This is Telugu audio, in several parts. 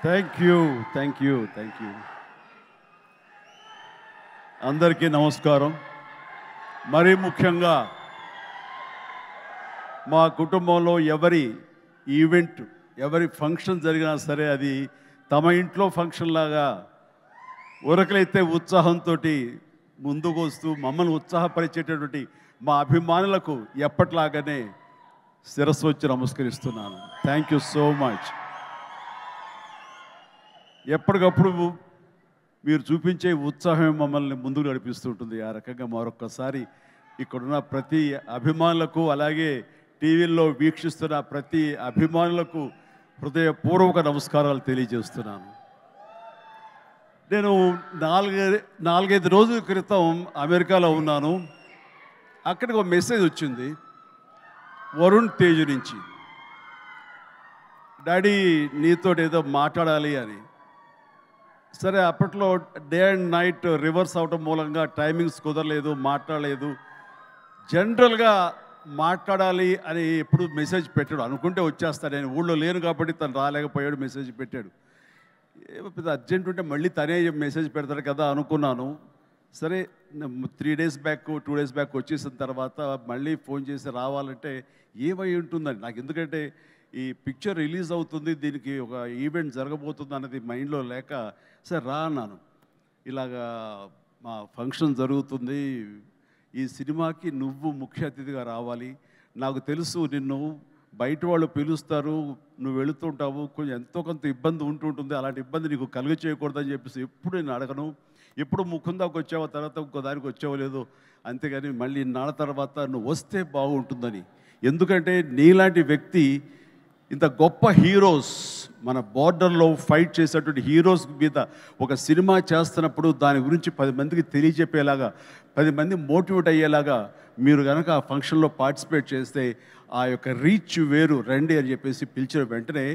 థ్యాంక్ యూ అందరికీ నమస్కారం. మరీ ముఖ్యంగా మా కుటుంబంలో ఎవరి ఈవెంట్, ఎవరి ఫంక్షన్ జరిగినా సరే అది తమ ఇంట్లో ఫంక్షన్ లాగా ఉరకలైతే ఉత్సాహంతో ముందుకు వస్తూ మమ్మల్ని ఉత్సాహపరిచేటటువంటి మా అభిమానులకు ఎప్పట్లాగానే శిరస్సు వచ్చి నమస్కరిస్తున్నాను. Thank you so much. ఎప్పటికప్పుడు మీరు చూపించే ఉత్సాహం మమ్మల్ని ముందుకు నడిపిస్తుంటుంది. ఆ రకంగా మరొక్కసారి ఇక్కడున్న ప్రతి అభిమానులకు, అలాగే టీవీల్లో వీక్షిస్తున్న ప్రతి అభిమానులకు హృదయపూర్వక నమస్కారాలు తెలియజేస్తున్నాను. నేను నాలుగైదు రోజుల క్రితం అమెరికాలో ఉన్నాను. అక్కడికి ఒక మెసేజ్ వచ్చింది వరుణ్ తేజ్ నుంచి. డాడీ నీతో ఏదో మాట్లాడాలి అని. సరే, అప్పట్లో డే అండ్ నైట్ రివర్స్ అవటం మూలంగా టైమింగ్స్ కుదరలేదు, మాట్లాడలేదు. జనరల్గా మాట్లాడాలి అని ఎప్పుడు మెసేజ్ పెట్టాడు. అనుకుంటే వచ్చేస్తాడు. నేను ఊళ్ళో లేను కాబట్టి తను రాలేకపోయాడు, మెసేజ్ పెట్టాడు. ఏమో పెద్ద అర్జెంట్ ఉంటే మళ్ళీ తనే మెసేజ్ పెడతాడు కదా అనుకున్నాను. సరే, 3 days బ్యాక్ 2 days బ్యాక్ వచ్చేసిన తర్వాత మళ్ళీ ఫోన్ చేసి రావాలంటే ఏమై ఉంటుందని నాకు, ఎందుకంటే ఈ పిక్చర్ రిలీజ్ అవుతుంది, దీనికి ఒక ఈవెంట్ జరగబోతుంది అన్నది మైండ్లో లేక సరే రా అన్నాను. ఇలాగా మా ఫంక్షన్ జరుగుతుంది, ఈ సినిమాకి నువ్వు ముఖ్య అతిథిగా రావాలి. నాకు తెలుసు నిన్ను బయట వాళ్ళు పిలుస్తారు, నువ్వు వెళుతుంటావు, కొంచెం ఎంతో కొంత ఇబ్బంది ఉంటుంటుంది, అలాంటి ఇబ్బంది నీకు కలుగ చేయకూడదని చెప్పేసి ఎప్పుడు నేను అడగను. ఎప్పుడు ముకుందాకు వచ్చావో, తర్వాత ఇంకో దానికి వచ్చావో లేదో, అంతేగాని మళ్ళీ నాళ్ళ తర్వాత నువ్వు వస్తే బాగుంటుందని. ఎందుకంటే నీలాంటి వ్యక్తి, ఇంత గొప్ప హీరోస్, మన బార్డర్లో ఫైట్ చేసేటువంటి హీరోస్ మీద ఒక సినిమా చేస్తున్నప్పుడు దాని గురించి 10 మందికి తెలియజెప్పేలాగా, 10 మంది మోటివేట్ అయ్యేలాగా మీరు కనుక ఆ ఫంక్షన్లో పార్టిసిపేట్ చేస్తే ఆ యొక్క రీచ్ వేరు. రండి అని చెప్పేసి పిలిచిన వెంటనే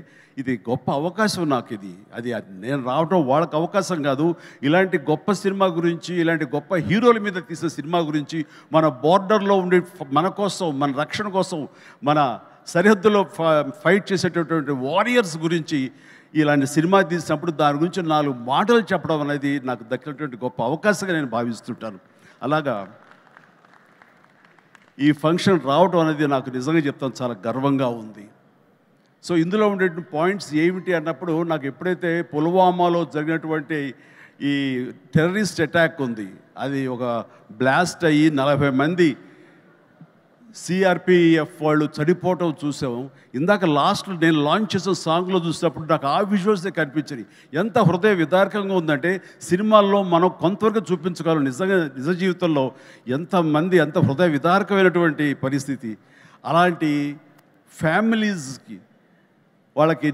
ఇది గొప్ప అవకాశం నాకు. అది నేను రావడం వాళ్ళకి అవకాశం కాదు. ఇలాంటి గొప్ప సినిమా గురించి, ఇలాంటి గొప్ప హీరోల మీద తీసే సినిమా గురించి, మన బార్డర్లో ఉండే మన కోసం, మన రక్షణ కోసం, మన సరిహద్దులో ఫైట్ చేసేటటువంటి వారియర్స్ గురించి ఇలాంటి సినిమా తీసినప్పుడు దాని గురించి 4 మాటలు చెప్పడం అనేది నాకు దక్కినటువంటి గొప్ప అవకాశంగా నేను భావిస్తుంటాను. అలాగా ఈ ఫంక్షన్ రావడం అనేది నాకు నిజంగా చెప్తాను చాలా గర్వంగా ఉంది. సో ఇందులో ఉండే పాయింట్స్ ఏమిటి అన్నప్పుడు, నాకు ఎప్పుడైతే పుల్వామాలో జరిగినటువంటి ఈ టెర్రరిస్ట్ అటాక్ ఉంది, అది ఒక బ్లాస్ట్ అయ్యి 40 మంది సిఆర్పిఎఫ్ వాళ్ళు చనిపోవటం చూసాము. ఇందాక లాస్ట్లో నేను లాంచ్ చేసిన సాంగ్లో చూసినప్పుడు నాకు ఆ విజువల్సే కనిపించాయి. ఎంత హృదయ విదారకంగా ఉందంటే, సినిమాల్లో మనం కొంతవరకు చూపించగలం, నిజంగా నిజ జీవితంలో ఎంతమంది ఎంత హృదయ విదారకమైనటువంటి పరిస్థితి. అలాంటి ఫ్యామిలీస్కి, వాళ్ళకి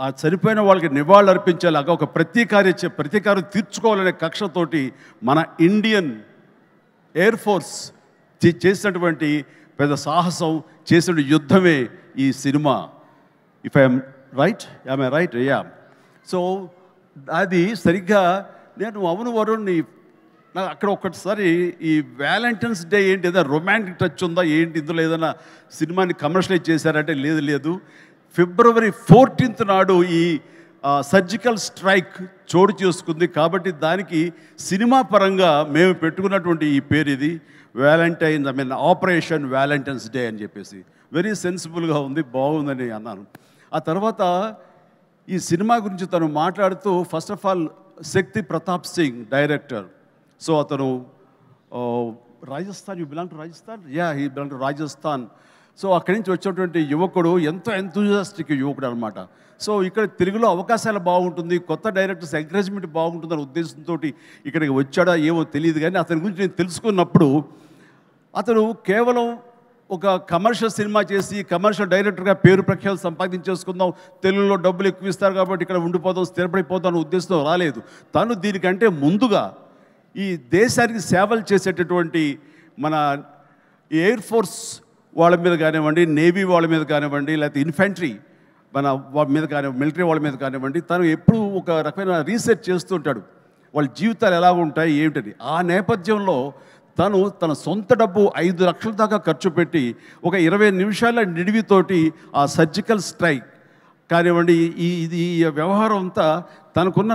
ఆ చనిపోయిన వాళ్ళకి నివాళులు అర్పించేలాగా ఒక ప్రతీకారం తీర్చుకోవాలనే కక్షతోటి మన ఇండియన్ ఎయిర్ ఫోర్స్ చేసినటువంటి పెద్ద సాహసం, చేసిన యుద్ధమే ఈ cinema. If I'm right, I right? Yeah. So అది సరిగ్గా నేను అవును వరుణ్, నాకు అక్కడ ఒక్కసారి ఈ వ్యాలంటైన్స్ డే ఏంటి, ఏదైనా రొమాంటిక్ టచ్ ఉందా ఏంటి, ఇందులో ఏదైనా సినిమాని కమర్షియలైజ్ చేశారంటే లేదు. February 14th నాడు ఈ సర్జికల్ స్ట్రైక్ చోటు చేసుకుంది. కాబట్టి దానికి సినిమా పరంగా మేము పెట్టుకున్నటువంటి ఈ పేరు ఇది వ్యాలంటైన్స్, ఆపరేషన్ వ్యాలంటైన్స్ డే అని చెప్పేసి. వెరీ సెన్సిబుల్గా ఉంది, బాగుందని అన్నాను. ఆ తర్వాత ఈ సినిమా గురించి తను మాట్లాడుతూ, first of all Shakti Pratap Singh director. So అతను Rajasthan, you belong to Rajasthan? Ya, he belong to Rajasthan. So అక్కడి నుంచి వచ్చినటువంటి యువకుడు, ఎంతో ఎంతూజియాస్టిక్ యువకుడు అనమాట. సో ఇక్కడ తెలుగులో అవకాశాలు బాగుంటుంది, కొత్త డైరెక్టర్స్ ఎంకరేజ్మెంట్ బాగుంటుందనే ఉద్దేశంతో ఇక్కడికి వచ్చాడా ఏమో తెలియదు. కానీ అతని గురించి నేను తెలుసుకున్నప్పుడు, అతను కేవలం ఒక కమర్షియల్ సినిమా చేసి కమర్షియల్ డైరెక్టర్గా పేరు ప్రఖ్యాలు సంపాదించేసుకుందాం, తెలుగులో డబ్బులు ఎక్కువ ఇస్తారు కాబట్టి ఇక్కడ ఉండిపోదాం, స్థిరపడిపోదాం అనే ఉద్దేశంతో రాలేదు. తను దీనికంటే ముందుగా ఈ దేశానికి సేవలు చేసేటటువంటి మన ఎయిర్ ఫోర్స్ వాళ్ళ మీద కానివ్వండి, నేవీ వాళ్ళ మీద కానివ్వండి, లేకపోతే ఇన్ఫెంట్రీ మన వాళ్ళ మీద కానివ్వండి, మిలిటరీ వాళ్ళ మీద కానివ్వండి, తను ఎప్పుడూ ఒక రకమైన రీసెర్చ్ చేస్తూ ఉంటాడు, వాళ్ళ జీవితాలు ఎలా ఉంటాయి ఏమిటని. ఆ నేపథ్యంలో తన సొంత డబ్బు 5 లక్షల దాకా ఖర్చు పెట్టి ఒక 20 నిమిషాల నిడివితోటి ఆ సర్జికల్ స్ట్రైక్ కానివ్వండి, ఈ వ్యవహారం అంతా తనకున్న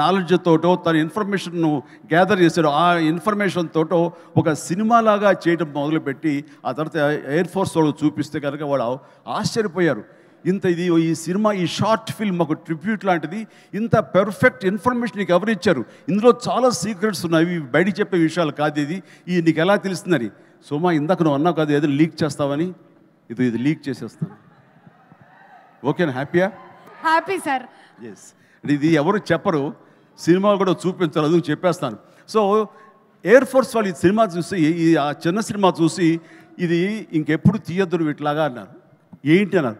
నాలెడ్జ్ తోటో తన ఇన్ఫర్మేషన్ను గ్యాదర్ చేశాడు. ఆ ఇన్ఫర్మేషన్ తోటో ఒక సినిమాలాగా చేయడం మొదలుపెట్టి ఆ తర్వాత ఎయిర్ ఫోర్స్ వాళ్ళు చూపిస్తే కనుక వాళ్ళు ఆశ్చర్యపోయారు. ఈ సినిమా, ఈ షార్ట్ ఫిల్మ్ ఒక ట్రిబ్యూట్ లాంటిది, ఇంత పెర్ఫెక్ట్ ఇన్ఫర్మేషన్ నీకు ఎవరు ఇచ్చారు, ఇందులో చాలా సీక్రెట్స్ ఉన్నాయి, బయటికి చెప్పే విషయాలు కాదు, ఇది నీకు ఎలా తెలుస్తుందని. సోమా, ఇందాక నువ్వు అన్నావు కాదు ఏదో లీక్ చేస్తావని, ఇది లీక్ చేసేస్తాను. ఓకేనా? హ్యాపీయా? Happy sir. ఎస్, ఇది ఎవరు చెప్పరు, సినిమా కూడా చూపించారు, అది చెప్పేస్తాను. సో ఎయిర్ ఫోర్స్ వాళ్ళు ఈ సినిమా చూసి, ఆ చిన్న సినిమా చూసి ఇది ఇంకెప్పుడు తీయద్దు ఇట్లాగా అన్నారు. ఏంటి అన్నారు.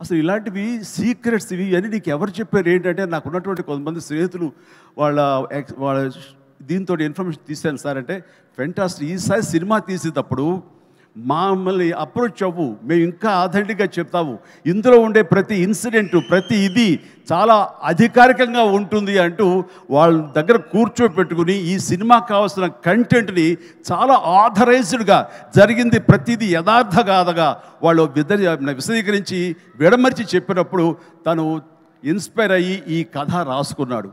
అసలు ఇలాంటివి సీక్రెట్స్ ఇవన్నీ నీకు ఎవరు చెప్పారు ఏంటంటే, నాకు ఉన్నటువంటి కొంతమంది స్నేహితులు వాళ్ళ దీంతో ఇన్ఫర్మేషన్ తీశాను సార్ అంటే, ఫెంటాస్టిక్. ఈసారి సినిమా తీసేటప్పుడు మమ్మల్ని అప్రోచ్ అవ్వు, మేము ఇంకా ఆథెంటిక్గా చెప్తాము, ఇందులో ఉండే ప్రతి ఇన్సిడెంటు, ప్రతి ఇది చాలా అధికారికంగా ఉంటుంది అంటూ వాళ్ళ దగ్గర కూర్చోపెట్టుకుని ఈ సినిమాకి కావాల్సిన కంటెంట్ని చాలా ఆథరైజ్డ్గా జరిగింది ప్రతిదీ యథార్థగాథగా వాళ్ళు విశదీకరించి విడమర్చి చెప్పినప్పుడు తను ఇన్స్పైర్ అయ్యి ఈ కథ రాసుకున్నాడు.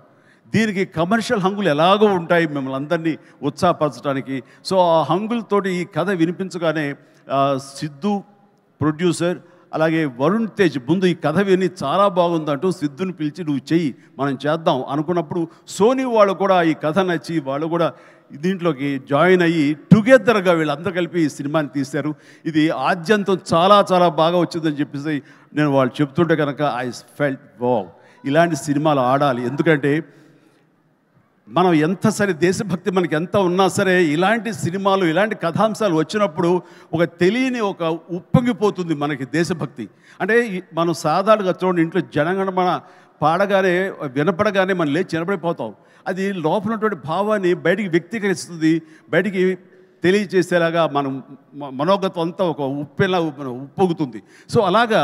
దీనికి కమర్షియల్ హంగులు ఎలాగో ఉంటాయి మిమ్మల్ని అందరినీ ఉత్సాహపరచడానికి. సో ఆ హంగులతోటి ఈ కథ వినిపించగానే సిద్ధు ప్రొడ్యూసర్, అలాగే వరుణ్ తేజ్ ముందు ఈ కథ విని చాలా బాగుందంటూ సిద్ధుని పిలిచి నువ్వు చెయ్యి, మనం చేద్దాం అనుకున్నప్పుడు సోనీ వాళ్ళు కూడా ఈ కథ నచ్చి వాళ్ళు కూడా దీంట్లోకి జాయిన్ అయ్యి టుగెదర్గా వీళ్ళందరూ కలిపి ఈ సినిమాని తీశారు. ఇది ఆద్యంతం చాలా చాలా బాగా వచ్చిందని చెప్పేసి నేను వాళ్ళు చెప్తుంటే కనుక ఐ ఫెల్ట్ వావ్, ఇలాంటి సినిమాలు ఆడాలి. ఎందుకంటే మనం ఎంత సరే దేశభక్తి మనకి ఎంత ఉన్నా సరే ఇలాంటి సినిమాలు, ఇలాంటి కథాంశాలు వచ్చినప్పుడు ఒక తెలియని ఒక ఉప్పొంగిపోతుంది మనకి దేశభక్తి. అంటే మనం సాధారణంగా చూడండి, ఇంట్లో జనగణమన పాడగానే వినపడగానే మనం లేచి నిలబడిపోతాం. అది లోపల ఉన్నటువంటి భావాన్ని బయటికి వ్యక్తీకరిస్తుంది, బయటికి తెలియజేసేలాగా మనం మనోగతం అంతా ఒక ఉప్పొంగుతుంది. సో అలాగా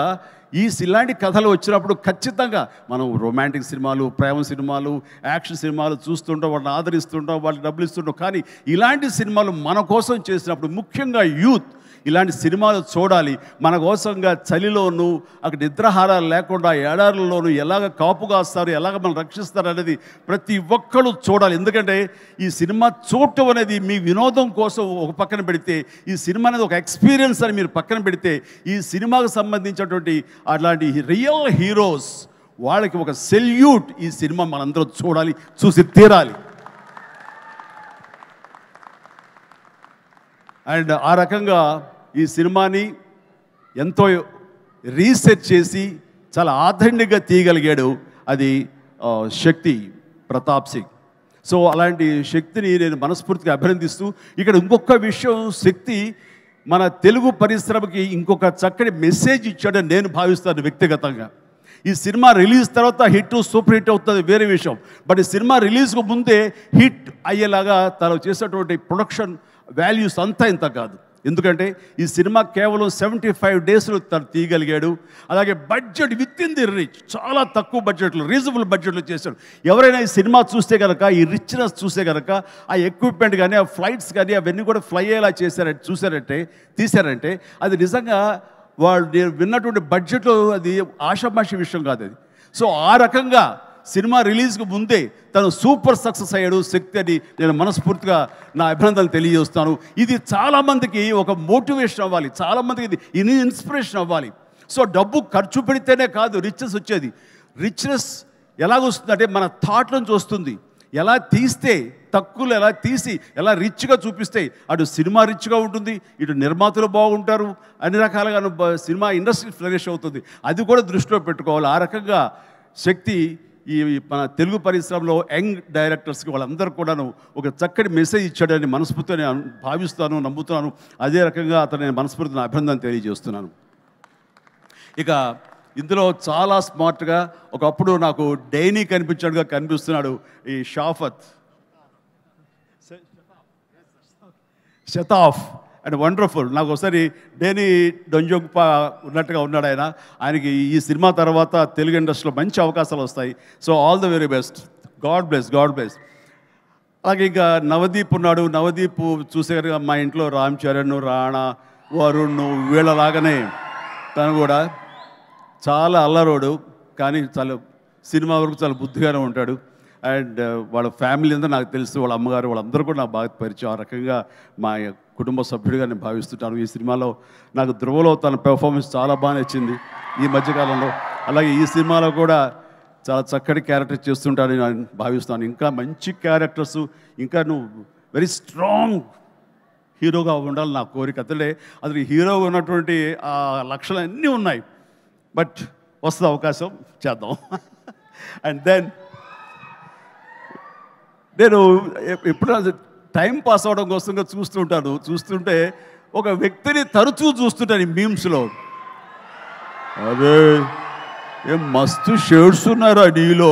ఇలాంటి కథలు వచ్చినప్పుడు ఖచ్చితంగా మనం రొమాంటిక్ సినిమాలు, ప్రేమ సినిమాలు, యాక్షన్ సినిమాలు చూస్తుంటాం, వాళ్ళని ఆదరిస్తుంటాం, వాళ్ళకి డబ్బులు ఇస్తుంటాం. కానీ ఇలాంటి సినిమాలు మన కోసం చేసినప్పుడు, ముఖ్యంగా యూత్ ఇలాంటి సినిమాలు చూడాలి. మన కోసంగా చలిలోనూ అక్కడ నిద్రాహారాలు లేకుండా ఎడారుల్లోనూ ఎలాగ కాపు కాస్తారు, ఎలాగ మనం రక్షిస్తారు అనేది ప్రతి ఒక్కరు చూడాలి. ఎందుకంటే ఈ సినిమా చూడటం అనేది మీ వినోదం కోసం ఒక పక్కన పెడితే, ఈ సినిమా అనేది ఒక ఎక్స్పీరియన్స్ అని మీరు పక్కన పెడితే, ఈ సినిమాకు సంబంధించినటువంటి అలాంటి రియల్ హీరోస్ వాళ్ళకి ఒక సెల్యూట్. ఈ సినిమా మనందరూ చూడాలి, చూసి తీరాలి. అండ్ ఆ రకంగా ఈ సినిమాని ఎంతో రీసెర్చ్ చేసి చాలా ఆథెంటిక్గా తీయగలిగాడు అది శక్తి ప్రతాప్ సింగ్. సో అలాంటి శక్తిని నేను మనస్ఫూర్తిగా అభినందిస్తూ, ఇక్కడ ఇంకొక విషయం, శక్తి మన తెలుగు పరిశ్రమకి ఇంకొక చక్కటి మెసేజ్ ఇచ్చాడని నేను భావిస్తాను వ్యక్తిగతంగా. ఈ సినిమా రిలీజ్ తర్వాత హిట్, సూపర్ హిట్ అవుతుంది వేరే విషయం. బట్ ఈ సినిమా రిలీజ్కు ముందే హిట్ అయ్యేలాగా తను చేసేటువంటి ప్రొడక్షన్ వాల్యూస్ అంతా ఇంత కాదు. ఎందుకంటే ఈ సినిమా కేవలం 75 డేస్లో తను తీయగలిగాడు. అలాగే budget with in the rich, చాలా తక్కువ బడ్జెట్లో, రీజనబుల్ బడ్జెట్లో చేశాడు. ఎవరైనా ఈ సినిమా చూస్తే కనుక, ఈ రిచ్నెస్ చూస్తే కనుక, ఆ ఎక్విప్మెంట్ కానీ, ఆ ఫ్లైట్స్ కానీ అవన్నీ కూడా ఫ్లై అయ్యేలా తీశారంటే అది నిజంగా వాళ్ళు విన్నటువంటి బడ్జెట్లో అది ఆషామాషి విషయం కాదు అది. సో ఆ రకంగా సినిమా రిలీజ్కి ముందే తను సూపర్ సక్సెస్ అయ్యాడు శక్తి అని నేను మనస్ఫూర్తిగా నా అభినందనలు తెలియజేస్తాను. ఇది చాలామందికి ఒక మోటివేషన్ అవ్వాలి, చాలామందికి ఇది ఇన్స్పిరేషన్ అవ్వాలి. సో డబ్బు ఖర్చు పెడితేనే కాదు రిచ్నెస్ వచ్చేది. రిచ్నెస్ ఎలాగొస్తుందంటే మన థాట్ నుంచి వస్తుంది. ఎలా తీస్తే, తక్కువలో ఎలా తీసి ఎలా రిచ్గా చూపిస్తే అటు సినిమా రిచ్గా ఉంటుంది, ఇటు నిర్మాతలు బాగుంటారు, అన్ని రకాలుగా సినిమా ఇండస్ట్రీ ఫ్లరిష్ అవుతుంది. అది కూడా దృష్టిలో పెట్టుకోవాలి. ఆ రకంగా శక్తి ఈ మన తెలుగు పరిశ్రమలో యంగ్ డైరెక్టర్స్కి వాళ్ళందరూ కూడాను ఒక చక్కటి మెసేజ్ ఇచ్చాడని మనస్ఫూర్తిగా నేను భావిస్తాను, నమ్ముతున్నాను. అదే రకంగా అతను నేను మనస్ఫూర్తిని అభినందన తెలియజేస్తున్నాను. ఇక ఇందులో చాలా స్మార్ట్గా ఒకప్పుడు నాకు డైనీ కనిపిస్తున్నాడు ఈ షతాఫ్ అండ్ వండర్ఫుల్. నాకు ఒకసారి డేనీ డొంజోంగ్పా ఉన్నట్టుగా ఉన్నాడు ఆయన. ఆయనకి ఈ సినిమా తర్వాత తెలుగు ఇండస్ట్రీలో మంచి అవకాశాలు వస్తాయి. So all the very best. God bless. అలాగే ఇంకా నవదీప్ ఉన్నాడు. నవదీప్ చూసే మా ఇంట్లో రామ్ చరణ్, రాణా, వరుణ్ వీళ్ళలాగానే తను కూడా చాలా అల్లరోడు, కానీ చాలా సినిమా వరకు చాలా బుద్ధిగానే ఉంటాడు. అండ్ వాళ్ళ ఫ్యామిలీ అంతా నాకు తెలుసు, వాళ్ళ అమ్మగారు వాళ్ళందరూ కూడా నాకు బాగా పరిచయం. ఆ రకంగా మా కుటుంబ సభ్యుడిగా నేను భావిస్తుంటాను. ఈ సినిమాలో నాకు ధ్రువలో తన పెర్ఫార్మెన్స్ చాలా బాగా నచ్చింది ఈ మధ్యకాలంలో. అలాగే ఈ సినిమాలో కూడా చాలా చక్కటి క్యారెక్టర్ చేస్తుంటానని నేను భావిస్తాను. ఇంకా మంచి క్యారెక్టర్స్, ఇంకా నువ్వు వెరీ స్ట్రాంగ్ హీరోగా ఉండాలి నా కోరిక. అసలు హీరోగా ఉన్నటువంటి ఆ లక్షణాలు అన్నీ ఉన్నాయి. బట్ వస్తుంది అవకాశం, చేద్దాం. అండ్ దెన్ నేను ఎప్పుడు టైం పాస్ అవడం కోసంగా చూస్తుంటే ఒక వ్యక్తిని తరచూ చూస్తుంటాను ఈ మీమ్స్లో. అదే ఏం మస్తు షేడ్స్ ఉన్నారా నీలో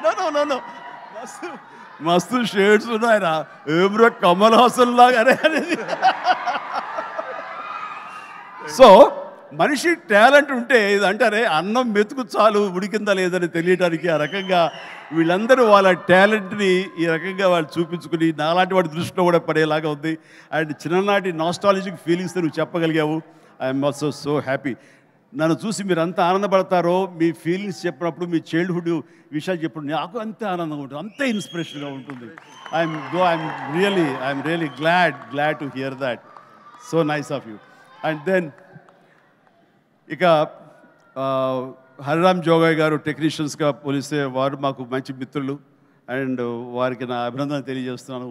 నో మస్తు షేడ్స్ ఉన్నాయరా, ఏమ్రో కమల్ హాసన్ లాగానే అనేది. సో మనిషి టాలెంట్ ఉంటే ఇది అంటారే అన్నం మెతుకు చాలు ఉడికిందా లేదని తెలియటానికి. ఆ రకంగా వీళ్ళందరూ వాళ్ళ టాలెంట్ని ఈ రకంగా వాళ్ళు చూపించుకుని నాలాంటి వాడి దృష్టిలో కూడా పడేలాగా ఉంది. అండ్ చిన్ననాటి నాస్టాలజిక్ ఫీలింగ్స్ నువ్వు చెప్పగలిగావు. I'm also so happy. నన్ను చూసి మీరు అంత ఆనందపడతారో, మీ ఫీలింగ్స్ చెప్పినప్పుడు, మీ చైల్డ్హుడ్ విషయాలు చెప్పినప్పుడు నాకు అంతే ఆనందంగా ఉంటుంది, అంతే ఇన్స్పిరేషన్గా ఉంటుంది. I'm really glad to hear that. So nice of you. And then ఇక హరిరామ్ జోగయ్య గారు టెక్నీషియన్స్గా పోలిస్తే వారు మాకు మంచి మిత్రులు. అండ్ వారికి నా అభినందన తెలియజేస్తున్నాను.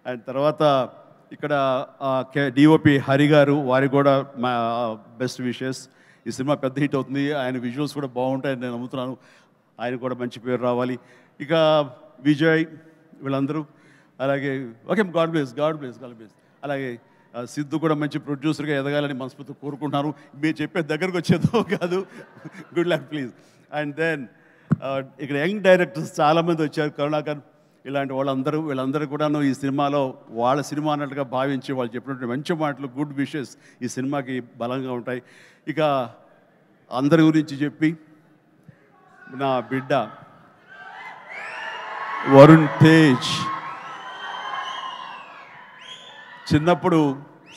అండ్ తర్వాత ఇక్కడ డిఓపి హరి గారు, వారికి కూడా మా బెస్ట్ విషెస్. ఈ సినిమా పెద్ద హిట్ అవుతుంది, ఆయన విజువల్స్ కూడా బాగుంటాయని నేను నమ్ముతున్నాను. ఆయన కూడా మంచి పేరు రావాలి. ఇక విజయ్ వీళ్ళందరూ, అలాగే ఓకే గాడ్ బ్లెస్. అలాగే సిద్ధు కూడా మంచి ప్రొడ్యూసర్గా ఎదగాలని మనస్ఫూర్తిగా కోరుకుంటున్నాను. మీరు చెప్పే దగ్గరకు వచ్చేదో కాదు. Good luck please. And then ఇక్కడ యంగ్ డైరెక్టర్స్ చాలామంది వచ్చారు, కరుణాకర్ ఇలాంటి వీళ్ళందరూ కూడాను ఈ సినిమాలో వాళ్ళ సినిమా అన్నట్టుగా భావించి వాళ్ళు చెప్పినటువంటి మంచి మాటలు, గుడ్ విషెస్ ఈ సినిమాకి బలంగా ఉంటాయి. ఇక అందరి గురించి చెప్పి నా బిడ్డ వరుణ్ తేజ్, చిన్నప్పుడు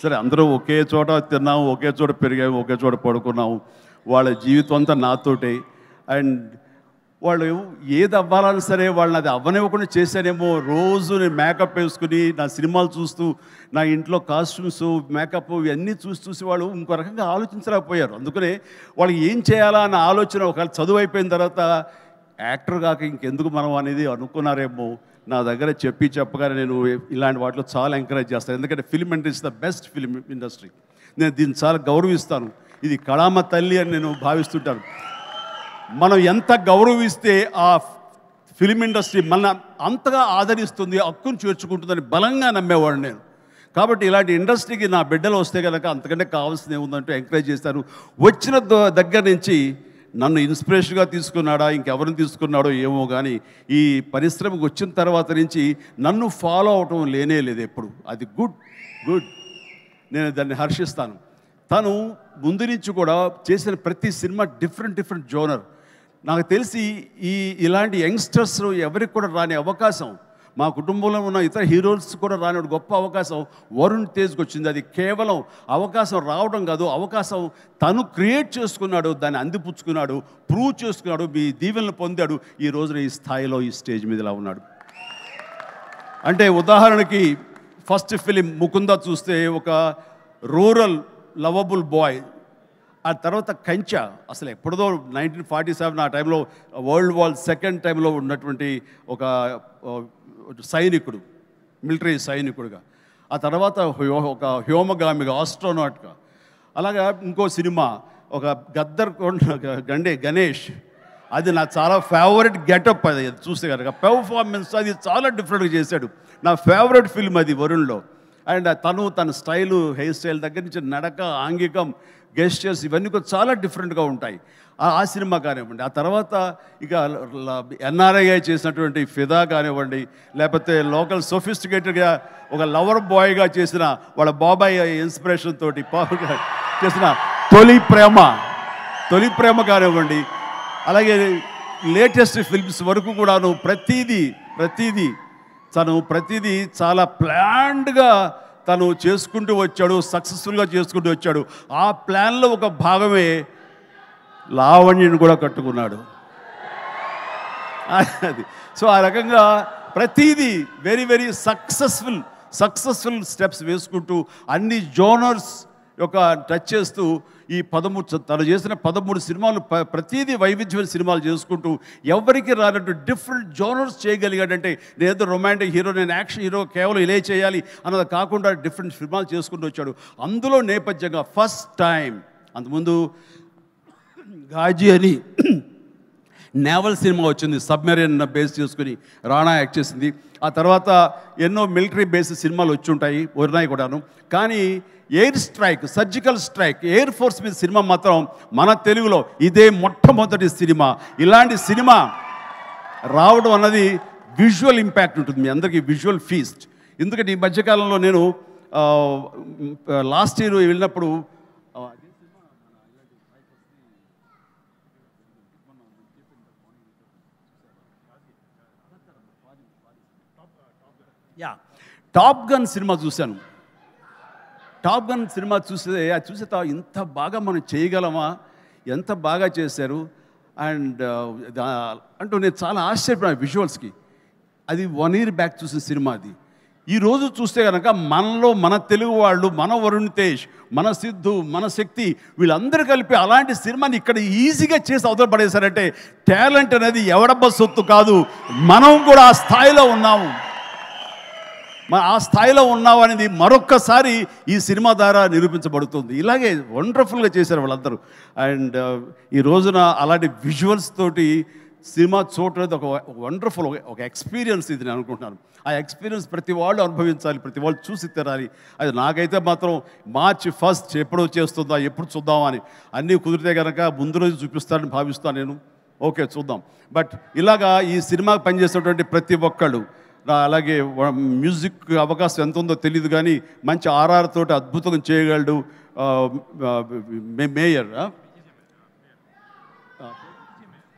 సరే అందరూ ఒకే చోట తిన్నాము, ఒకే చోట పెరిగాము, ఒకే చోట పడుకున్నాము. వాళ్ళ జీవితం అంతా నాతోటే. అండ్ వాళ్ళు ఏది అవ్వాలని సరే వాళ్ళని అది అవ్వనివ్వకుండా చేశానేమో. రోజు నేను మేకప్ వేసుకుని నా సినిమాలు చూస్తూ, నా ఇంట్లో కాస్ట్యూమ్స్, మేకప్ ఇవన్నీ చూసి వాళ్ళు ఇంకో రకంగా ఆలోచించలేకపోయారు. అందుకనే వాళ్ళకి ఏం చేయాలా అన్న ఆలోచన ఒకవేళ చదువు అయిపోయిన తర్వాత యాక్టర్ కాక ఇంకెందుకు మనం అనేది అనుకున్నారేమో. నా దగ్గర చెప్పగానే నేను ఇలాంటి వాటిలో చాలా ఎంకరేజ్ చేస్తాను. ఎందుకంటే film industry the best film industry. నేను దీన్ని చాలా గౌరవిస్తాను. ఇది కళామ తల్లి అని నేను భావిస్తుంటాను. మనం ఎంత గౌరవిస్తే ఆ ఫిల్మ్ ఇండస్ట్రీ మన అంతగా ఆదరిస్తుంది, హక్కును చేర్చుకుంటుందని బలంగా నమ్మేవాడు నేను. కాబట్టి ఇలాంటి ఇండస్ట్రీకి నా బిడ్డలు వస్తే కనుక అంతకంటే కావాల్సింది ఏముందంటూ ఎంకరేజ్ చేస్తాను. వచ్చిన దగ్గర నుంచి నన్ను ఇన్స్పిరేషన్గా తీసుకున్నాడా, ఇంకెవరిని తీసుకున్నాడో ఏమో కానీ ఈ పరిశ్రమకు వచ్చిన తర్వాత నుంచి నన్ను ఫాలో అవటం లేనే లేదు ఎప్పుడు. అది గుడ్. నేను దాన్ని హర్షిస్తాను. తను ముందు నుంచి కూడా చేసిన ప్రతి సినిమా డిఫరెంట్ జోనర్. నాకు తెలిసి ఇలాంటి యంగ్స్టర్స్ ఎవరికి కూడా రాని అవకాశం, మా కుటుంబంలో ఉన్న ఇతర హీరోస్ కూడా రాని గొప్ప అవకాశం వరుణ్ తేజ్కి వచ్చింది. అది కేవలం అవకాశం రావడం కాదు, అవకాశం తను క్రియేట్ చేసుకున్నాడు, దాన్ని అందిపుచ్చుకున్నాడు, ప్రూవ్ చేసుకున్నాడు, మీ దీవెనలు పొందాడు. ఈ రోజున ఈ స్థాయిలో ఈ స్టేజ్ మీద ఇలా ఉన్నాడు. అంటే ఉదాహరణకి ఫస్ట్ ఫిలిం ముకుంద చూస్తే ఒక రూరల్ లవబుల్ బాయ్. ఆ తర్వాత కంచా, అసలు ఎప్పుడుదో 1947 ఆ టైంలో వరల్డ్ వార్ సెకండ్ టైంలో ఉన్నటువంటి ఒక సైనికుడు, మిలిటరీ సైనికుడుగా. ఆ తర్వాత ఒక వ్యోమగామిగా, ఆస్ట్రోనాట్గా. అలాగా ఇంకో సినిమా ఒక గద్దర్ గణేష్, అది నాకు చాలా ఫేవరెట్ గెటప్. అది చూస్తే కనుక పెర్ఫార్మెన్స్ అది చాలా డిఫరెంట్గా చేశాడు. నా ఫేవరెట్ ఫిల్మ్ అది వరుణ్లో. అండ్ తన స్టైలు, హెయిర్ స్టైల్ దగ్గర నుంచి నడక, ఆంగికం, గెస్చర్స్ ఇవన్నీ కూడా చాలా డిఫరెంట్గా ఉంటాయి. ఆ సినిమా కానివ్వండి. ఆ తర్వాత ఇక ఎన్ఆర్ఐ చేసినటువంటి ఫిదా కానివ్వండి, లేకపోతే లోకల్ సొఫిస్టికేటెడ్గా ఒక లవర్ బాయ్గా చేసిన వాళ్ళ బాబాయ్ ఇన్స్పిరేషన్ తోటి చేసిన తొలి ప్రేమ కానివ్వండి. అలాగే లేటెస్ట్ ఫిల్మ్స్ వరకు కూడాను ప్రతిదీ చాలా ప్లాన్డ్గా తను చేసుకుంటూ వచ్చాడు, సక్సెస్ఫుల్గా చేసుకుంటూ వచ్చాడు. ఆ ప్లాన్లో ఒక భాగమే లావణ్యని కూడా కట్టుకున్నాడు. అది సో ఆ రకంగా ప్రతిదీ వెరీ వెరీ సక్సెస్ఫుల్ స్టెప్స్ వేసుకుంటూ అన్ని జోనర్స్ యొక్క టచ్ చేస్తూ ఈ 13 తను చేసిన 13 సినిమాలు ప్రతిదీ వైవిధ్యమైన సినిమాలు చేసుకుంటూ ఎవరికి రానట్టు డిఫరెంట్ జోనర్స్ చేయగలిగాడంటే నేనేదో రొమాంటిక్ హీరో, నేను యాక్షన్ హీరో, కేవలం ఇలా చేయాలి అన్నది కాకుండా డిఫరెంట్ సినిమాలు చేసుకుంటూ వచ్చాడు. అందులో నేపథ్యంగా ఫస్ట్ టైం అంతకుముందు గాజీ అని నేవల్ సినిమా వచ్చింది, సబ్మెరీన్ బేస్ చేసుకుని రాణా యాక్ట్ చేసింది. ఆ తర్వాత ఎన్నో మిలిటరీ బేస్డ్ సినిమాలు వచ్చి ఉంటాయి, ఉన్నాయి కూడాను. కానీ air strike, surgical strike, air force మీద సినిమా మాత్రం మన తెలుగులో ఇదే మొట్టమొదటి సినిమా. ఇలాంటి సినిమా రావడం అన్నది విజువల్ ఇంపాక్ట్ ఉంటుంది, మీ అందరికీ విజువల్ ఫీస్ట్. ఎందుకంటే ఈ మధ్యకాలంలో నేను లాస్ట్ ఇయర్ వెళ్ళినప్పుడు టాప్ గన్ సినిమా చూశాను. టాప్ గన్ సినిమా చూసే ఇంత బాగా మనం చేయగలమా, ఎంత బాగా చేశారు అండ్ అంటూ నేను చాలా ఆశ్చర్యపోయాను విజువల్స్కి. అది 1 year బ్యాక్ చూసిన సినిమా. అది ఈరోజు చూస్తే కనుక మనలో మన తెలుగు వాళ్ళు, మన వరుణ్ తేజ్, మన సిద్ధు, మన శక్తి వీళ్ళందరూ కలిపి అలాంటి సినిమాని ఇక్కడ ఈజీగా చేసి అవతల పడేశారంటే టాలెంట్ అనేది ఎవడబ్బ సొత్తు కాదు, మనం కూడా ఆ స్థాయిలో ఉన్నాము. ఆ స్థాయిలో ఉన్నావు అనేది మరొక్కసారి ఈ సినిమా ద్వారా నిరూపించబడుతుంది. ఇలాగే వండర్ఫుల్గా చేశారు వాళ్ళందరూ. అండ్ ఈ రోజున అలాంటి విజువల్స్ తోటి సినిమా చూడటం ఒక వండర్ఫుల్ ఒక ఎక్స్పీరియన్స్ ఇది నేను అనుకుంటున్నాను. ఆ ఎక్స్పీరియన్స్ ప్రతి వాళ్ళు అనుభవించాలి, ప్రతి వాళ్ళు చూసి తినాలి. అది నాకైతే మాత్రం March 1st ఎప్పుడు చేస్తుందా, ఎప్పుడు చూద్దామని అన్నీ కుదిరితే కనుక ముందు రోజు చూపిస్తానని భావిస్తాను నేను. ఓకే చూద్దాం. బట్ ఇలాగా ఈ సినిమాకి పనిచేసేటువంటి ప్రతి ఒక్కళ్ళు, అలాగే మ్యూజిక్ అవకాశం ఎంత ఉందో తెలియదు కానీ మంచి RR తోటి అద్భుతంగా చేయగలడు mayor,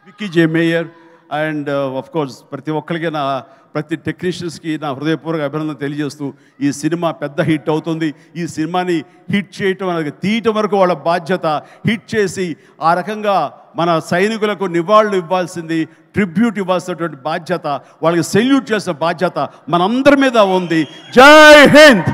Vicky J mayor. And of course ప్రతి ఒక్కరికి ప్రతి టెక్నీషియన్స్కి నా హృదయపూర్వక అభినందన తెలియజేస్తూ ఈ సినిమా పెద్ద హిట్ అవుతుంది. ఈ సినిమాని హిట్ చేయటం అనేది తీయటం వరకు వాళ్ళ బాధ్యత. హిట్ చేసి ఆ రకంగా మన సైనికులకు నివాళులు ఇవ్వాల్సింది, ట్రిబ్యూట్ ఇవ్వాల్సినటువంటి బాధ్యత, వాళ్ళకి సెల్యూట్ చేసిన బాధ్యత మనందరి మీద ఉంది. జై హింద్.